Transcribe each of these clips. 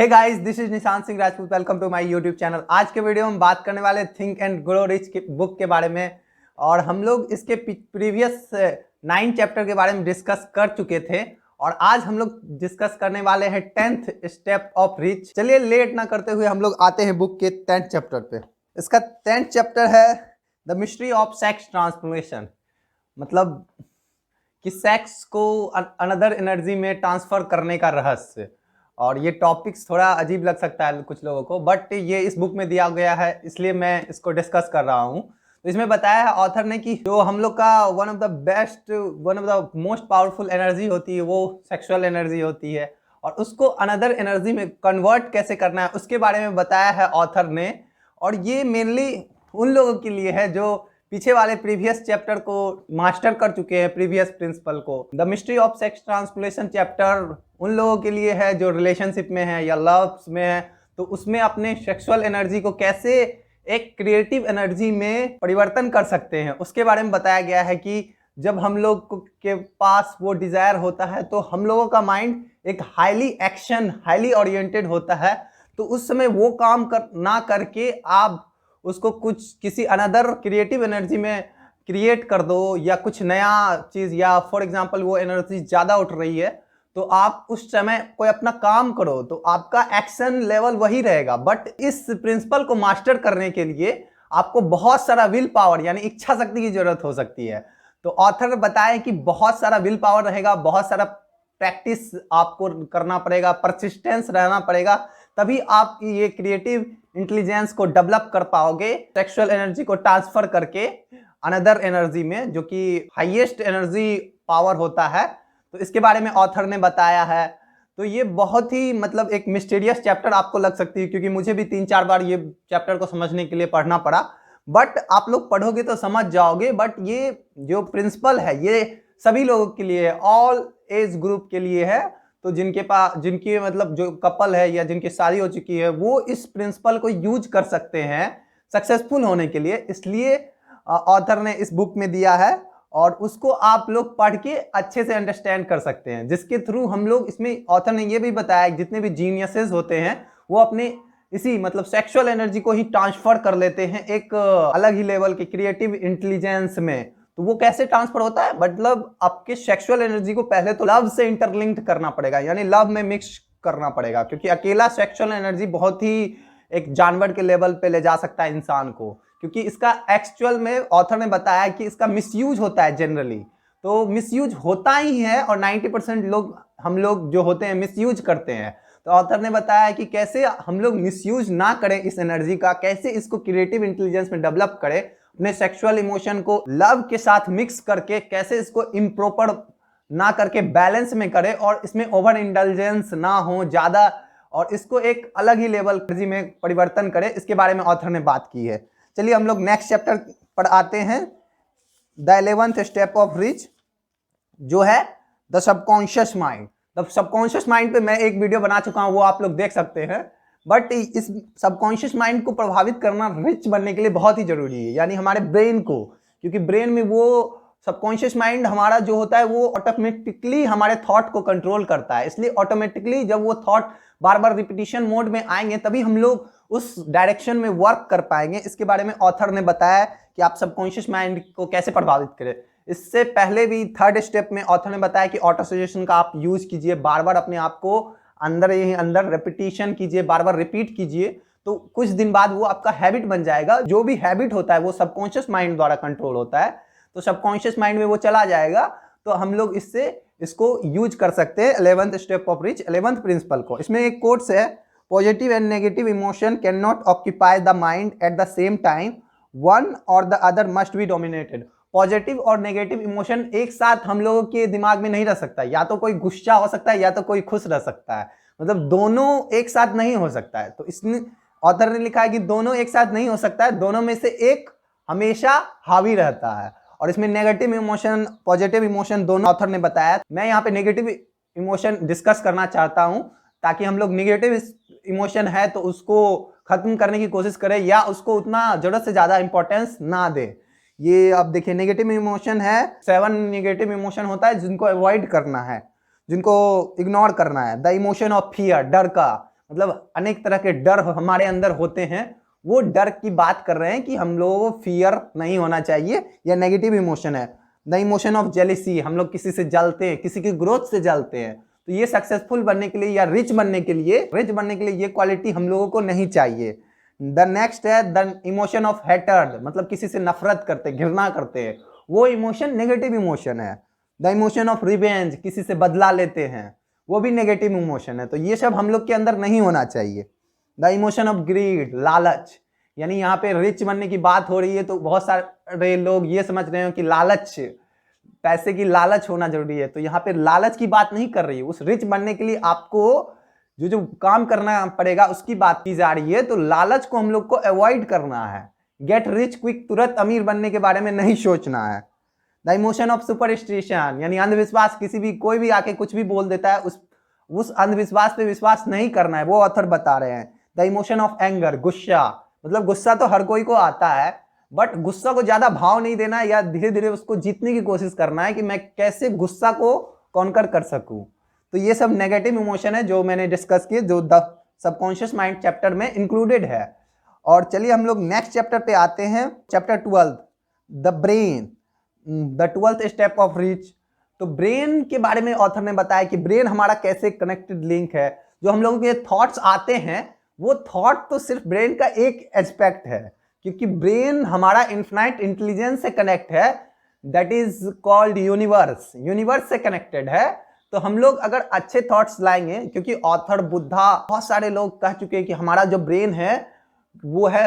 Hey guys, this is Nishant Singh Rajput. Welcome to my YouTube channel. आज के video में बात करने वाले थिंक एंड ग्रो रिच की बुक के बारे में, और हम लोग इसके प्रीवियस 9 चैप्टर के बारे में डिस्कस कर चुके थे, और आज हम लोग डिस्कस करने वाले हैं 10th स्टेप ऑफ रिच। चलिए लेट ना करते हुए हम लोग आते हैं बुक के 10th चैप्टर पे। इसका 10th चैप्टर है the mystery of sex transformation, मतलब कि सेक्स को अनदर एनर्जी में ट्रांसफर करने का रहस्य। और ये टॉपिक्स थोड़ा अजीब लग सकता है कुछ लोगों को, बट ये इस बुक में दिया गया है, इसलिए मैं इसको डिस्कस कर रहा हूँ। तो इसमें बताया है ऑथर ने कि जो हम लोग का one of the most powerful energy होती है वो सेक्सुअल एनर्जी होती है, और उसको अनदर एनर्जी में कन्वर्ट कैसे करना है उसके बारे में बताया है ऑथर ने। और ये मेनली उन लोगों के लिए है जो पीछे वाले प्रीवियस चैप्टर को मास्टर कर चुके हैं, प्रीवियस प्रिंसिपल को। The mystery of sex transformation chapter उन लोगों के लिए है जो रिलेशनशिप में है या लव्स में है, तो उसमें अपने सेक्सुअल एनर्जी को कैसे एक क्रिएटिव एनर्जी में परिवर्तन कर सकते हैं उसके बारे में बताया गया है। कि जब हम लोग के पास वो डिजायर होता है तो हम लोगों का माइंड एक हाईली ओरिएंटेड होता है, तो उस समय वो काम ना करके आप उसको किसी अनदर क्रिएटिव एनर्जी में क्रिएट कर दो, या कुछ नया चीज, या फॉर एग्जांपल वो एनर्जी ज्यादा उठ रही है तो आप उस समय कोई अपना काम करो तो आपका एक्शन लेवल वही रहेगा। बट इस प्रिंसिपल को मास्टर करने के लिए आपको बहुत सारा विल पावर यानी इच्छा शक्ति की जरूरत हो सकती है। तो ऑथर बताए कि बहुत सारा विल पावर रहेगा, बहुत सारा प्रैक्टिस आपको करना पड़ेगा, परसिस्टेंस रहना पड़ेगा, तभी आप ये क्रिएटिव इंटेलिजेंस को डेवलप कर पाओगे, सेक्सुअल एनर्जी को ट्रांसफर करके अनदर एनर्जी में, जो कि हाईएस्ट एनर्जी पावर होता है। तो इसके बारे में ऑथर ने बताया है। तो ये बहुत ही मतलब एक मिस्टीरियस चैप्टर आपको लग सकती है, क्योंकि मुझे भी 3-4 बार ये चैप्टर को समझने के लिए पढ़ना पड़ा, बट आप लोग पढ़ोगे तो समझ जाओगे। बट ये जो प्रिंसिपल है ये सभी लोगों के लिए है, ऑल एज ग्रुप के लिए है। तो जिनकी मतलब जो कपल है या जिनकी शादी हो चुकी है वो इस प्रिंसिपल को यूज कर सकते हैं सक्सेसफुल होने के लिए, इसलिए ऑथर ने इस बुक में दिया है, और उसको आप लोग पढ़ के अच्छे से अंडरस्टैंड कर सकते हैं, जिसके थ्रू हम लोग इसमें ऑथर ने ये भी बताया कि जितने भी जीनियसेस होते हैं वो अपने इसी मतलब सेक्सुअल एनर्जी को ही ट्रांसफर कर लेते हैं एक अलग ही लेवल के क्रिएटिव इंटेलिजेंस में। तो वो कैसे ट्रांसफर होता है, मतलब आपके सेक्सुअल एनर्जी को पहले तो लव से इंटरलिंक्ड करना पड़ेगा, यानी लव में मिक्स करना पड़ेगा, क्योंकि अकेला सेक्सुअल एनर्जी बहुत ही एक जानवर के लेवल पे ले जा सकता है इंसान को। क्योंकि इसका एक्चुअल में ऑथर ने बताया कि इसका मिसयूज होता है जनरली, तो मिसयूज होता ही है, और 90% लोग हम लोग जो होते हैं मिसयूज करते हैं। तो ऑथर ने बताया कि कैसे हम लोग मिसयूज ना करें इस एनर्जी का, कैसे इसको क्रिएटिव इंटेलिजेंस में डेवलप करें, अपने सेक्सुअल इमोशन को लव के साथ मिक्स करके कैसे इसको इम्प्रॉपर ना करके बैलेंस में करें, और इसमें ओवर इंडल्जेंस ना हो ज्यादा, और इसको एक अलग ही लेवल में परिवर्तन करें, इसके बारे में ऑथर ने बात की है। चलिए हम लोग नेक्स्ट चैप्टर पर आते हैं, the 11th step of rich, जो है the subconscious mind. The subconscious mind पे मैं एक वीडियो बना चुका हूं, वो आप लोग देख सकते हैं। बट इस सबकॉन्शियस माइंड को प्रभावित करना रिच बनने के लिए बहुत ही जरूरी है, यानी हमारे ब्रेन को, क्योंकि ब्रेन में वो सबकॉन्शियस माइंड हमारा जो होता है वो ऑटोमेटिकली हमारे थॉट को कंट्रोल करता है, इसलिए ऑटोमेटिकली जब वो थॉट बार बार रिपीटिशन मोड में आएंगे तभी हम लोग उस डायरेक्शन में वर्क कर पाएंगे। इसके बारे में ऑथर ने बताया कि आप सबकॉन्शियस माइंड को कैसे प्रभावित करें। इससे पहले भी 3rd स्टेप में ऑथर ने बताया कि ऑटो सजेशन का आप यूज कीजिए, बार बार अपने आप को अंदर रिपीटिशन कीजिए, बार बार रिपीट कीजिए, तो कुछ दिन बाद वो आपका हैबिट बन जाएगा। जो भी हैबिट होता है वो सबकॉन्शियस माइंड द्वारा कंट्रोल होता है, तो सबकॉन्शियस माइंड में वो चला जाएगा, तो हम लोग इसको यूज कर सकते हैं 11th step of rich, 11th principal को। इसमें एक कोट्स है, positive and negative emotion can not occupy the mind at the same time, one or the other must be dominated. Positive और नेगेटिव इमोशन एक साथ हम लोगों के दिमाग में नहीं रह सकता, या तो कोई गुस्सा हो सकता है या तो कोई खुश रह सकता है, मतलब दोनों एक साथ नहीं हो सकता है। तो इसने ऑथर ने लिखा है कि दोनों एक साथ नहीं हो सकता है, दोनों में से एक हमेशा हावी रहता है। और इसमें नेगेटिव इमोशन पॉजिटिव इमोशन दोनों ऑथर ने बताया। मैं यहाँ पे नेगेटिव इमोशन डिस्कस करना चाहता हूँ, ताकि हम लोग नेगेटिव इमोशन है तो उसको खत्म करने की कोशिश करें, या उसको उतना जरूरत से ज्यादा इंपॉर्टेंस ना दे। ये अब देखिए, नेगेटिव इमोशन है, 7 नेगेटिव इमोशन होता है जिनको अवॉइड करना है, जिनको इग्नोर करना है। द इमोशन ऑफ फियर, डर का, मतलब अनेक तरह के डर हमारे अंदर होते हैं, वो डर की बात कर रहे हैं कि हम लोगों को फियर नहीं होना चाहिए, या नेगेटिव इमोशन है। द इमोशन ऑफ जेलिसी, हम लोग किसी से जलते हैं, किसी की ग्रोथ से जलते हैं, तो ये सक्सेसफुल बनने के लिए या रिच बनने के लिए ये क्वालिटी हम लोगों को नहीं चाहिए। द नेक्स्ट है द इमोशन ऑफ हेटर्ड, मतलब किसी से नफरत करते, घृणा करते हैं, वो इमोशन नेगेटिव इमोशन है। द इमोशन ऑफ रिवेंज, किसी से बदला लेते हैं, वो भी नेगेटिव इमोशन है, तो ये सब हम लोग के अंदर नहीं होना चाहिए। द इमोशन ऑफ ग्रीड, लालच, यानी यहाँ पे रिच बनने की बात हो रही है तो बहुत सारे लोग ये समझ रहे हो कि लालच, पैसे की लालच होना जरूरी है, तो यहाँ पे लालच की बात नहीं कर रही है। उस रिच बनने के लिए आपको जो जो काम करना पड़ेगा उसकी बात की जा रही है, तो लालच को हम लोग को अवॉइड करना है। गेट रिच क्विक, तुरंत अमीर बनने के बारे में नहीं सोचना है। द इमोशन ऑफ सुपरस्टिशन, यानी अंधविश्वास, किसी भी कोई भी आके कुछ भी बोल देता है, उस अंधविश्वास पे विश्वास नहीं करना है, वो ऑथर बता रहे हैं। द इमोशन ऑफ एंगर, गुस्सा, मतलब गुस्सा तो हर कोई को आता है, बट गुस्सा को ज्यादा भाव नहीं देना है, या धीरे धीरे उसको जीतने की कोशिश करना है कि मैं कैसे गुस्सा को कॉन्कर कर सकूं। तो ये सब नेगेटिव इमोशन है जो मैंने डिस्कस किए, जो द सबकॉन्शियस माइंड चैप्टर में इंक्लूडेड है। और चलिए हम लोग नेक्स्ट चैप्टर पे आते हैं, chapter 12, the brain, the 12th step of reach. तो ब्रेन के बारे में ऑथर ने बताया कि ब्रेन हमारा कैसे कनेक्टेड लिंक है। जो हम लोगों के थॉट्स आते हैं, वो थॉट तो सिर्फ ब्रेन का एक एस्पेक्ट है, क्योंकि ब्रेन हमारा इन्फिनाइट इंटेलिजेंस से कनेक्ट है, that is called universe, universe से कनेक्टेड है। तो हम लोग अगर अच्छे थॉट्स लाएंगे, क्योंकि ऑथर, बुद्धा, बहुत सारे लोग कह चुके हैं कि हमारा जो ब्रेन है वो है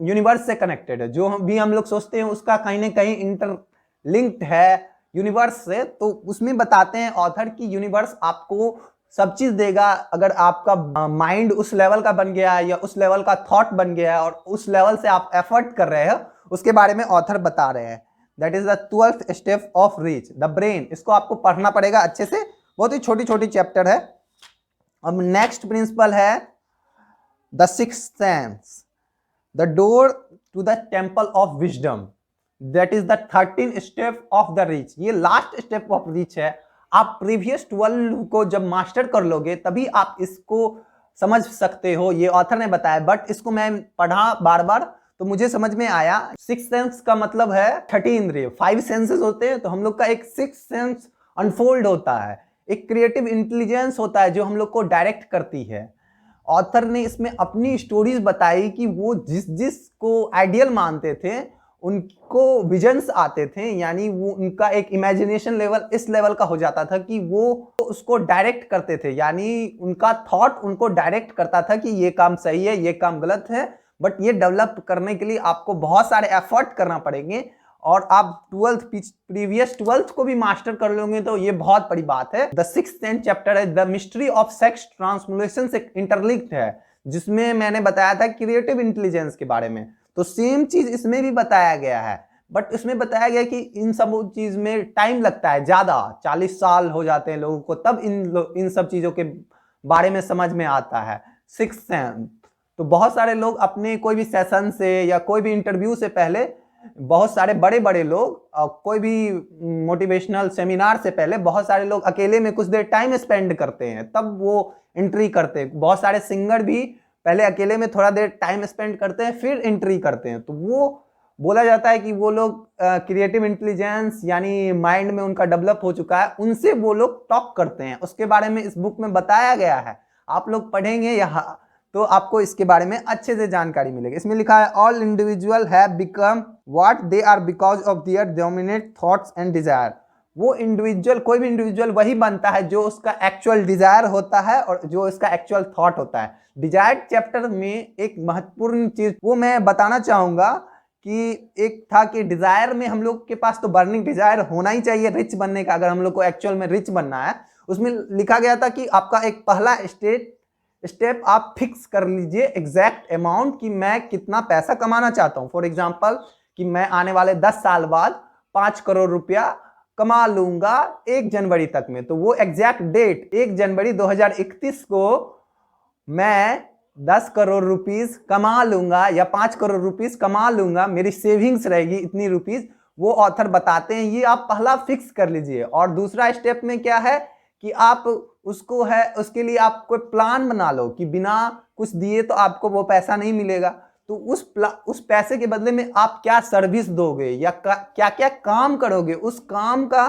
यूनिवर्स से कनेक्टेड है, जो भी हम लोग सोचते हैं उसका कहीं ना कहीं इंटरलिंक्ड है यूनिवर्स से। तो उसमें बताते हैं ऑथर कि यूनिवर्स आपको सब चीज देगा अगर आपका माइंड उस लेवल का बन गया है, या उस लेवल का थॉट बन गया है, और उस लेवल से आप एफर्ट कर रहे हो, उसके बारे में ऑथर बता रहे हैं। That is the 12th step of reach, the brain. इसको आपको पढ़ना पड़ेगा अच्छे से, बहुत ही छोटी छोटी चैप्टर है। अब नेक्स्ट प्रिंसिपल है the sixth sense, the door to the temple of wisdom, that is the 13th step of the reach. ये लास्ट स्टेप ऑफ रीच है। आप प्रीवियस 12 को जब मास्टर कर लोगे तभी आप इसको समझ सकते हो, ये ऑथर ने बताया। बट इसको मैं पढ़ा बार बार तो मुझे समझ में आया, 6 सेंस का मतलब है 30 इंद्रिय, 5 सेंसेस होते हैं, तो हम लोग का एक 6 सेंस अनफोल्ड होता है, एक क्रिएटिव इंटेलिजेंस होता है जो हम लोग को डायरेक्ट करती है। ऑथर ने इसमें अपनी स्टोरीज बताई कि वो जिस को आइडियल मानते थे उनको विजन्स आते थे, यानी वो उनका एक इमेजिनेशन लेवल इस लेवल का हो जाता था कि वो उसको डायरेक्ट करते थे, यानी उनका थॉट उनको डायरेक्ट करता था कि ये काम सही है, ये काम गलत है। बट ये डेवलप करने के लिए आपको बहुत सारे एफर्ट करना पड़ेंगे, और आप प्रीवियस 12th को भी मास्टर कर लोगे तो ये बहुत बड़ी बात है। द 6th चैप्टर है the mystery of sex transformation से इंटरलिंक्ड है, जिसमें मैंने बताया था क्रिएटिव इंटेलिजेंस के बारे में, तो सेम चीज इसमें भी बताया गया है। बट इसमें बताया गया कि इन सब चीज में टाइम लगता है, ज्यादा 40 साल हो जाते हैं लोगों को, तब इन सब चीजों के बारे में समझ में आता है। 6th सेंस, तो बहुत सारे लोग अपने कोई भी सेशन से या कोई भी इंटरव्यू से पहले, बहुत सारे बड़े बड़े लोग कोई भी मोटिवेशनल सेमिनार से पहले बहुत सारे लोग अकेले में कुछ देर टाइम स्पेंड करते हैं, तब वो एंट्री करते हैं। बहुत सारे सिंगर भी पहले अकेले में थोड़ा देर टाइम स्पेंड करते हैं फिर एंट्री करते हैं, तो वो बोला जाता है कि वो लोग क्रिएटिव इंटेलिजेंस यानी माइंड में उनका डेवलप हो चुका है, उनसे वो लोग टॉक करते हैं। उसके बारे में इस बुक में बताया गया है, आप लोग पढ़ेंगे यहाँ तो आपको इसके बारे में अच्छे से जानकारी मिलेगी। इसमें लिखा है all individual have become what they are because of their dominate thoughts and desire. वो इंडिविजुअल, कोई भी इंडिविजुअल वही बनता है जो उसका एक्चुअल डिजायर होता है और जो इसका एक्चुअल थॉट होता है। डिजायर चैप्टर में एक महत्वपूर्ण चीज वो मैं बताना चाहूंगा कि एक था कि डिजायर में हम लोग के पास तो बर्निंग डिजायर होना ही चाहिए रिच बनने का, अगर हम लोग को एक्चुअल में रिच बनना है। उसमें लिखा गया था कि आपका एक पहला स्टेप आप फिक्स कर लीजिए एग्जैक्ट अमाउंट कि मैं कितना पैसा कमाना चाहता हूं। फॉर एग्जांपल कि मैं आने वाले 10 साल बाद 5 करोड़ रुपया कमा लूंगा 1 जनवरी तक में, तो वो एग्जैक्ट डेट 1 जनवरी 2031 को मैं 10 करोड़ रुपीस कमा लूंगा या 5 करोड़ रुपीस कमा लूंगा, मेरी सेविंग्स रहेगी इतनी रुपीस, वो ऑथर बताते हैं। ये आप पहला फिक्स कर लीजिए। और दूसरा स्टेप में क्या है कि आप उसको है, उसके लिए आप कोई प्लान बना लो कि बिना कुछ दिए तो आपको वो पैसा नहीं मिलेगा, तो उस पैसे के बदले में आप क्या सर्विस दोगे या क्या क्या काम करोगे, उस काम का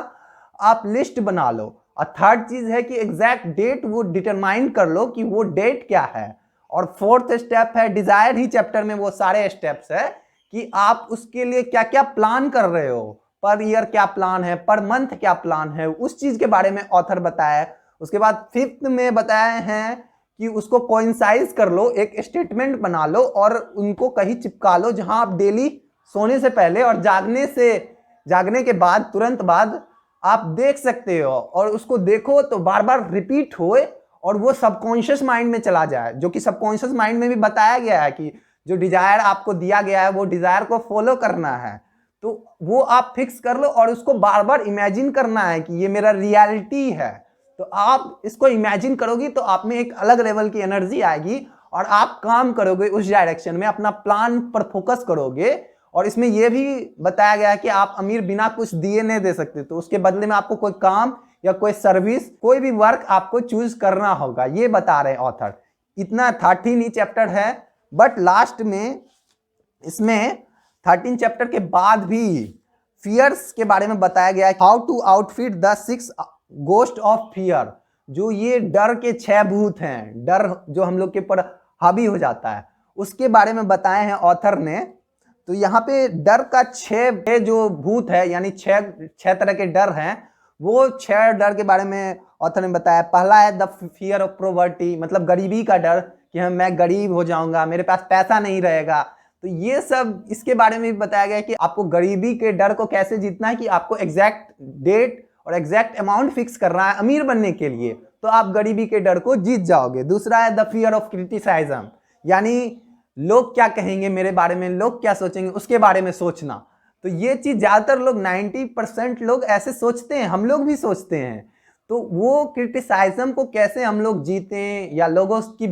आप लिस्ट बना लो। और थर्ड चीज है कि एग्जैक्ट डेट वो डिटरमाइन कर लो कि वो डेट क्या है। और फोर्थ स्टेप है डिजायर, ही चैप्टर में वो सारे स्टेप्स है कि आप उसके लिए क्या क्या प्लान कर रहे हो, पर ईयर क्या प्लान है, पर मंथ क्या प्लान है, उस चीज के बारे में ऑथर बताया है। उसके बाद फिफ्थ में बताए हैं कि उसको कोइंसाइज कर लो, एक स्टेटमेंट बना लो और उनको कहीं चिपका लो जहां आप डेली सोने से पहले और जागने के बाद तुरंत बाद आप देख सकते हो, और उसको देखो तो बार बार रिपीट होए और वो सबकॉन्शियस माइंड में चला जाए, जो कि सबकॉन्शियस माइंड में भी बताया गया है कि जो डिजायर आपको दिया गया है वो डिजायर को फॉलो करना है। तो वो आप फिक्स कर लो और उसको बार बार इमेजिन करना है कि ये मेरा रियलिटी है। तो आप इसको इमेजिन करोगी तो आप में एक अलग लेवल की एनर्जी आएगी और आप काम करोगे उस डायरेक्शन में, अपना प्लान पर फोकस करोगे। और इसमें यह भी बताया गया है कि आप अमीर बिना कुछ दिए नहीं दे सकते, तो उसके बदले में आपको कोई काम या कोई सर्विस, कोई भी वर्क आपको चूज करना होगा, ये बता रहे हैं ऑथर। इतना 13 ही चैप्टर है, बट लास्ट में इसमें 13 चैप्टर के बाद भी फियर्स के बारे में बताया गया है, how to outfit the 6 ghost of fear, जो ये डर के 6 भूत हैं, डर जो हम लोग के ऊपर हावी हो जाता है, उसके बारे में बताए हैं ऑथर ने। तो यहाँ पे डर का 6 जो भूत है, यानी 6 तरह के डर हैं, वो 6 डर के बारे में ऑथर ने बताया। पहला है द फियर ऑफ पॉवर्टी, मतलब गरीबी का डर कि मैं गरीब हो जाऊंगा, मेरे पास पैसा नहीं रहेगा। तो ये सब इसके बारे में भी बताया गया कि आपको गरीबी के डर को कैसे जीतना है, कि आपको एग्जैक्ट डेट और एग्जैक्ट अमाउंट फिक्स करना है अमीर बनने के लिए, तो आप गरीबी के डर को जीत जाओगे। दूसरा है द फियर ऑफ क्रिटिसाइज्म, यानी लोग क्या कहेंगे मेरे बारे में, लोग क्या सोचेंगे, उसके बारे में सोचना। तो ये चीज ज्यादातर लोग 90% लोग ऐसे सोचते हैं, हम लोग भी सोचते हैं। तो वो क्रिटिसाइज्म को कैसे हम लोग जीतें, या लोगों की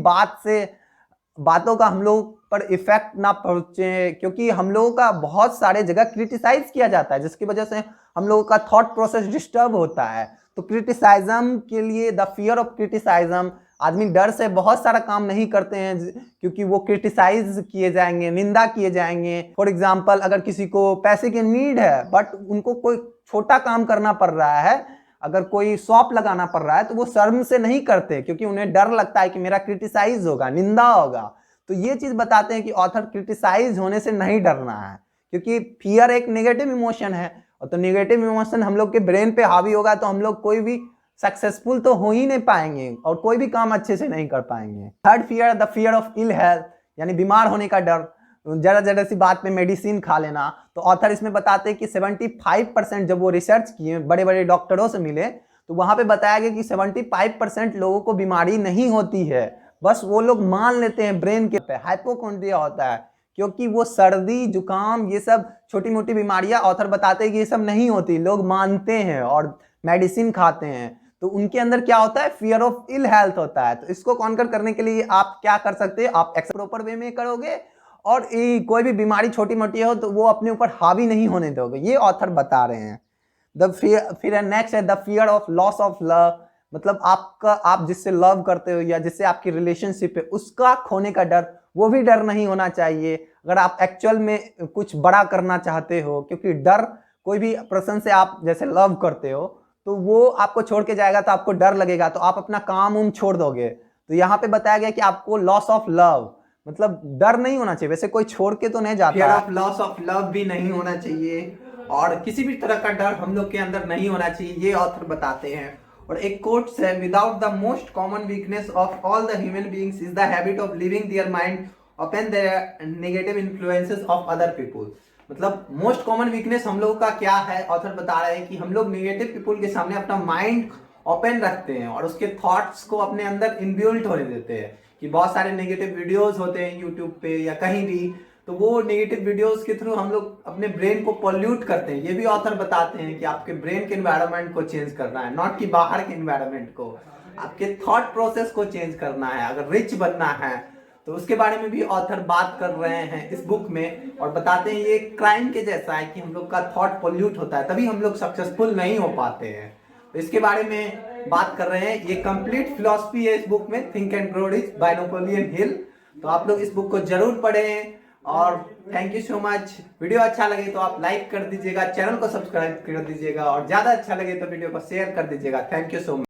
बातों का हम लोग पर इफेक्ट ना पहुंचे, क्योंकि हम लोगों का बहुत सारे जगह क्रिटिसाइज किया जाता है, जिसकी वजह से हम लोगों का थॉट प्रोसेस डिस्टर्ब होता है। तो क्रिटिसाइज्म के लिए द फियर ऑफ क्रिटिसाइज्म, आदमी डर से बहुत सारा काम नहीं करते हैं क्योंकि वो क्रिटिसाइज किए जाएंगे, निंदा किए जाएंगे। फॉर एग्जाम्पल, अगर किसी को पैसे की नीड है बट उनको कोई छोटा काम करना पड़ रहा है, अगर कोई शॉप लगाना पड़ रहा है, तो वो शर्म से नहीं करते क्योंकि उन्हें डर लगता है कि मेरा क्रिटिसाइज होगा, निंदा होगा। तो ये चीज बताते हैं कि ऑथर क्रिटिसाइज होने से नहीं डरना है, क्योंकि फियर एक नेगेटिव इमोशन है, और तो नेगेटिव इमोशन हम लोग के ब्रेन पे हावी होगा तो हम लोग कोई भी सक्सेसफुल तो हो ही नहीं पाएंगे और कोई भी काम अच्छे से नहीं कर पाएंगे। Third fear the fear of ill health, यानी बीमार होने का डर, जरा जरा सी बात पे मेडिसिन खा लेना। तो ऑथर इसमें बताते हैं कि 75% जब वो रिसर्च किए, बड़े बड़े डॉक्टरों से मिले, तो वहां पे बताया गया कि 75% लोगों को बीमारी नहीं होती है, बस वो लोग मान लेते हैं ब्रेन के पे हाइपोकॉन्ड्रिया होता है, क्योंकि वो सर्दी जुकाम ये सब छोटी मोटी बीमारियां ऑथर बताते हैं कि ये सब नहीं होती, लोग मानते हैं और मेडिसिन खाते हैं। तो उनके अंदर क्या होता है, फियर ऑफ इल हेल्थ होता है। तो इसको कॉन्कर करने के लिए आप क्या कर सकते हैं, आप एक्सरसाइज प्रॉपर वे में करोगे और कोई भी बीमारी छोटी मोटी हो तो वो अपने ऊपर हावी नहीं होने दोगे, ये ऑथर बता रहे हैं। द फियर नेक्स्ट है the fear of loss of love, मतलब आप जिससे लव करते हो या जिससे आपकी रिलेशनशिप है उसका खोने का डर, वो भी डर नहीं होना चाहिए अगर आप एक्चुअल में कुछ बड़ा करना चाहते हो। क्योंकि डर, कोई भी पर्सन से आप जैसे लव करते हो तो वो आपको छोड़ के जाएगा तो आपको डर लगेगा, तो आप अपना काम छोड़ दोगे। तो यहाँ पे बताया गया कि आपको लॉस ऑफ लव, मतलब डर नहीं होना चाहिए। वैसे कोई छोड़ के तो नहीं जाता, fear of loss of love भी नहीं होना चाहिए, और किसी भी तरह का डर हम लोग के अंदर नहीं होना चाहिए, ये ऑथर बताते हैं। और एक कोट्स है, without the most common weakness of all the human beings is the habit of living their mind open the negative influences of other people. मतलब मोस्ट कॉमन वीकनेस हम लोगों का क्या है, ऑथर बता रहे हैं कि हम लोग नेगेटिव पीपल के सामने अपना माइंड ओपन रखते हैं और उसके थॉट्स को अपने अंदर इनबिल्ट होने देते हैं। कि बहुत सारे नेगेटिव वीडियोस होते हैं यूट्यूब पे या कहीं भी, तो वो नेगेटिव वीडियोस के थ्रू हम लोग अपने ब्रेन को पॉल्यूट करते हैं। ये भी ऑथर बताते हैं कि आपके ब्रेन के एनवायरनमेंट को चेंज करना है, नॉट कि बाहर के एनवायरनमेंट को, आपके थॉट प्रोसेस को चेंज करना है अगर रिच बनना है। तो उसके बारे में भी ऑथर बात कर रहे हैं इस बुक में, और बताते हैं ये क्राइम के जैसा है कि हम लोग का थॉट पॉल्यूट होता है, तभी हम लोग सक्सेसफुल नहीं हो पाते हैं। तो इसके बारे में बात कर रहे हैं। ये कंप्लीट फिलॉसफी है इस बुक में, think and grow rich by Napoleon Hill. तो आप लोग इस बुक को जरूर पढ़ें और thank you so much. Video अच्छा लगे तो आप लाइक कर दीजिएगा, चैनल को सब्सक्राइब कर दीजिएगा और ज्यादा अच्छा लगे तो वीडियो को शेयर कर दीजिएगा। Thank you so much.